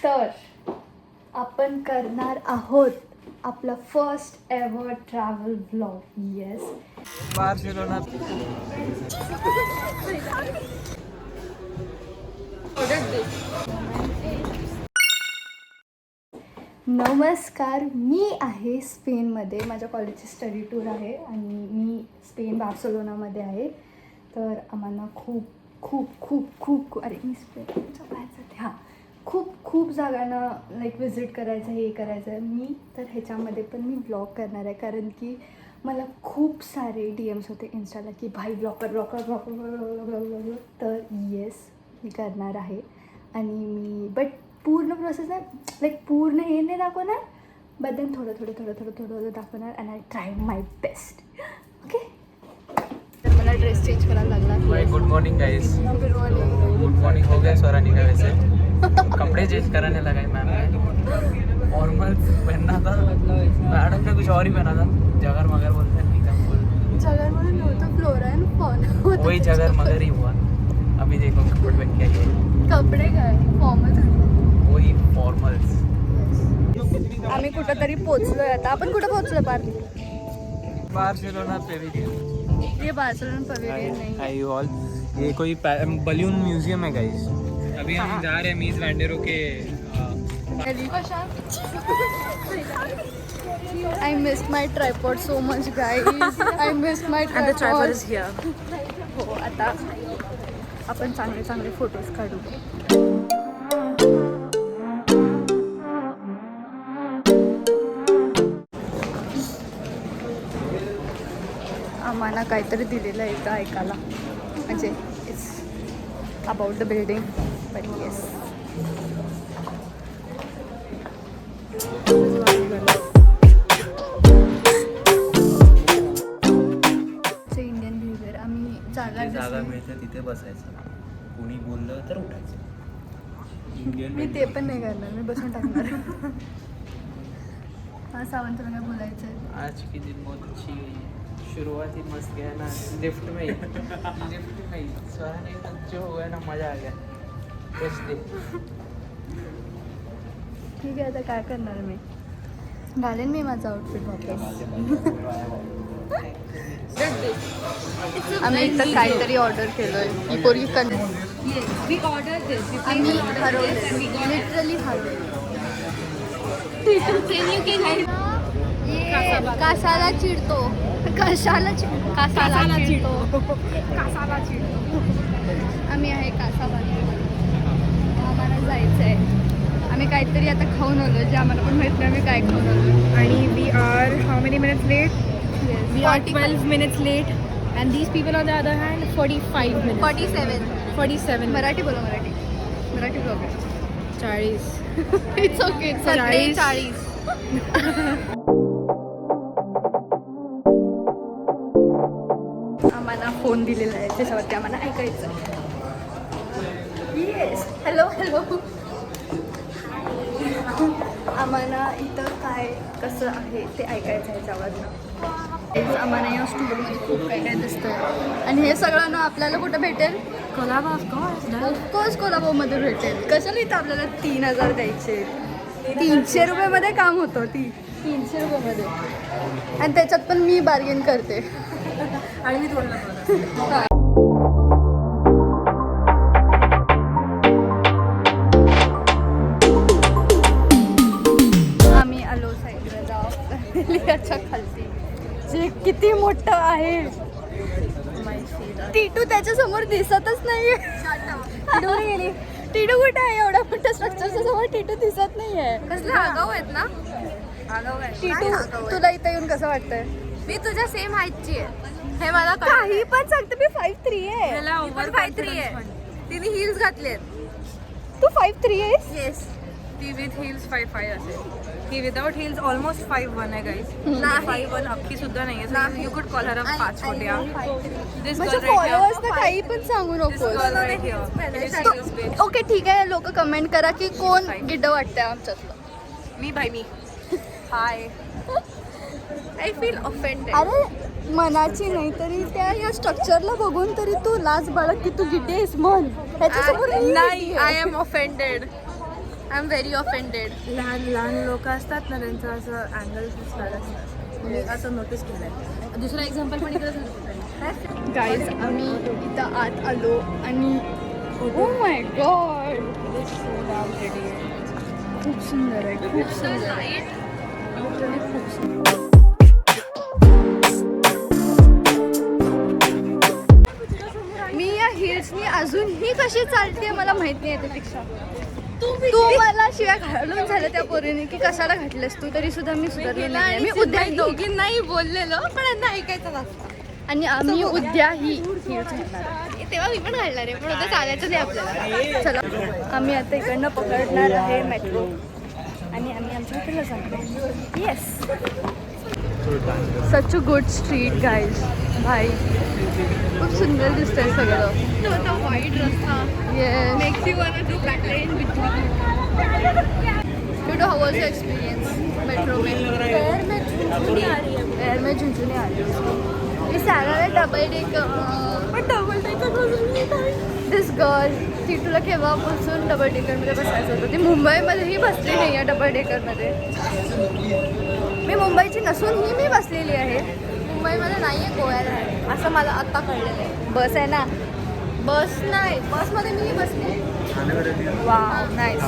तर आपण करणार आहोत आपला first ever travel vlog. Yes, Barcelona. नमस्कार. मी आहे स्पेनमध्ये. माझ्या कॉलेजची स्टडी टूर आहे आणि मी स्पेन बार्सिलोनामध्ये आहे. तर आम्हाला खूप अरे मी स्पेनच्या बाहेर जाते. हां, खूप जागांना लाईक विजिट करायचं आहे, हे करायचं आहे. मी तर ह्याच्यामध्ये पण मी व्लॉग करणार आहे, कारण की मला खूप सारे DMs होते इंस्टाला की भाई ब्लॉगर. तर येस, मी करणार आहे. आणि मी बट पूर्ण प्रोसेस नाही, लाईक पूर्ण हे नाही दाखवणार, बट देन थोडं दाखवणार. And I try my best. Okay. तर मला ड्रेस चेंज करायला लागला. Good morning guys. Good morning हो गया स्वरानी का वैसे. कपड़े चेंज कराने लगा है मैम ने. फॉर्मल पहनना था, मैडम ने कुछ और ही पहना था. जगर मगर बोलते हैं, एकदम फुल जगर म्हणून नव्हतं, फ्लोरा अँड फॉन. वही जगर मगर ही हुआ. अभी देखो कपड़े पहन के आई है. कपडे काय फॉर्मल. वही फॉर्मल्स. आम्ही कुठंतरी पोचलोय आता. आपण कुठं पोचलो पार्टी? Barcelona Pavilion. ये बार्सिलोना पवेलियन नहीं. Hi you all. ये कोई बलून म्यूजियम है गाइस. अभी हम जा रहे हैं मीज वैंडेरो के. I missed my tripod so much, guys. I missed my tripod. And the tripod is here. हो, आता आपण चांगले फोटोज काढू. आम्हाला काहीतरी दिलेलं आहे इथं ऐकायला, म्हणजे it's about the building. But yes, Indian behaviour. आम्ही जागा मिळते तिथे बसायचं, कोणी बोललं तर उठायचं. मी ते पण नाही करणार, मी बसून टाकणार. हा, सावंतला काय बोलायचं आहे? आज की दिन बहुत अच्छी गई. शुरुआत ही मस्त गया ना. लिफ्ट में ही स्वरा ने जो हो गया ना, मजा आ गया. बस दे. ठीक आहे, आता काय करणार मी? घालेन मी माझा आउटफिट वापस. आम्ही इथं काहीतरी ऑर्डर केलोय. ही पोरगी आम्ही हरवले, लिटरली हरवले. कासाला चिडतो. आम्ही आहे कासाबाजी. आम्हाला जायचं आहे. आम्ही काहीतरी आता खाऊन आलो, जे आम्हाला पण माहित नाही आम्ही काय खाऊन आलो. आणि we are how many minutes late? Yes. We are 12 minutes late, and these people on the other hand 45 minutes. 47. Marathi बोला, मराठी ब्लॉग आहे. 40. It's okay. 40. आम्हाला फोन दिलेला आहे, त्याच्यावरती आम्हाला ऐकायचं. Yes, hello. आम्हाला इथं काय कसं आहे ते ऐकायचं आहे ह्याच्यावरनं. आम्हाला या स्टुडिओमध्ये खूप काय दिसतंय. आणि हे सगळं ना आपल्याला कुठं भेटेल? Colaba, of course. ऑफकोर्स कोल्हापूरमध्ये भेटेल. कशाला इथं आपल्याला 3,000 द्यायचे? 300 रुपयामध्ये काम होतं. 300 रुपयामध्ये, आणि त्याच्यात पण मी बार्गेन करते. आणि मी तोडला. आम्ही आलो साईडला जाऊ खालती, जे किती मोठं आहे. टीटू त्याच्यासमोर दिसतच नाही. टीटू कुठे आहे? एवढ्या मोठ्या स्ट्रक्चरच्या समोर टीटू दिसत नाहीये. कसले आगाऊ आहेत ना? आगाऊ आहे. टीटू, तुला इथं येऊन कसं वाटतंय? मी तुझ्या सेम हाईटची आहे. हे मला काही पण सांगते. मी 5'3" आहे. ह्याला ओव्हर 5'3" आहे. तिने हिल्स घातलेत. तू 5'3" आहेस? येस. ती विथ हिल्स 5'5" असेल. ही विदाउट हिल्स ऑलमोस्ट 5'1" आहे गाईज. नाही. 5'1" अख्खी सुद्धा नाही आहे. यू कुड call her a 5 foot. This माझ्या girl right here. फॉलोअर्सना काही पण सांगू This girl नको. right here. This heels bitch. Okay, ठीक आहे. लोक कमेंट करा की कोण गिड्ड वाटतंय आमच्यातलं. मी हाय. I feel offended. अरे मनाची नाही तरी त्या या स्ट्रक्चरला बघून तरी तू लाज बाळग की तू गिड्डी आहेस म्हण. ह्याच्यासमोर मी नाही, गिड्डी आय आहे. Am offended. I am very offended. लहान लोक असतात ना त्यांचं असं अँगल असतात मी असं नोटीस केलंय. दुसरा एक्झाम्पल पण इकडे गाईज आम्ही इथं आत आलो आणि ओ माय गॉड खूप सुंदर आहे, खूप सुंदर आहे. खूप सुंदर. मी या हिल्सनी अजूनही कशी चालते मला माहित नाही आहे त्यापेक्षा. तू मला शिवाय घालून झालं त्या पोरीने की कशाला घातलंस तू, तरी सुद्धा मी सुधारली नाही. मी उद्या दोघींनाही बोललेलो पण यांना ऐकायचं नसतं. आणि आम्ही उद्या ही हिल्स घालणार. तेव्हा मी पण घालणार आहे पण उद्या चालायचं नाही आपल्याला. चला आम्ही आता इकडनं पकडणार आहे मेट्रो आणि आम्ही आमच्या हॉटेलला जाणार. Yes, such a good street guys. भाई खूप सुंदर दिसतंय सगळं. वाईट रस्ता yes. makes you wanna do better in between. हाउ वाज योर एक्सपीरियंस मेट्रो में? एयर में झुंझुनी आ रही है. एयर में झुंझुनी आ रही है. इस सारा डबल डेकर दिस गर्ल ती तुला केव्हापासून डबल डेकरमध्ये बसायचं होतं. ती मुंबईमध्येही बसली नाही आहे डबल डेकरमध्ये. मी मुंबईची नसूनही मी बसलेली आहे. मुंबईमध्ये नाही आहे, गोव्याला आहे असं मला आत्ता कळलेलं आहे. बस आहे ना. बस नाही, बसमध्ये मी बसली. Wow nice.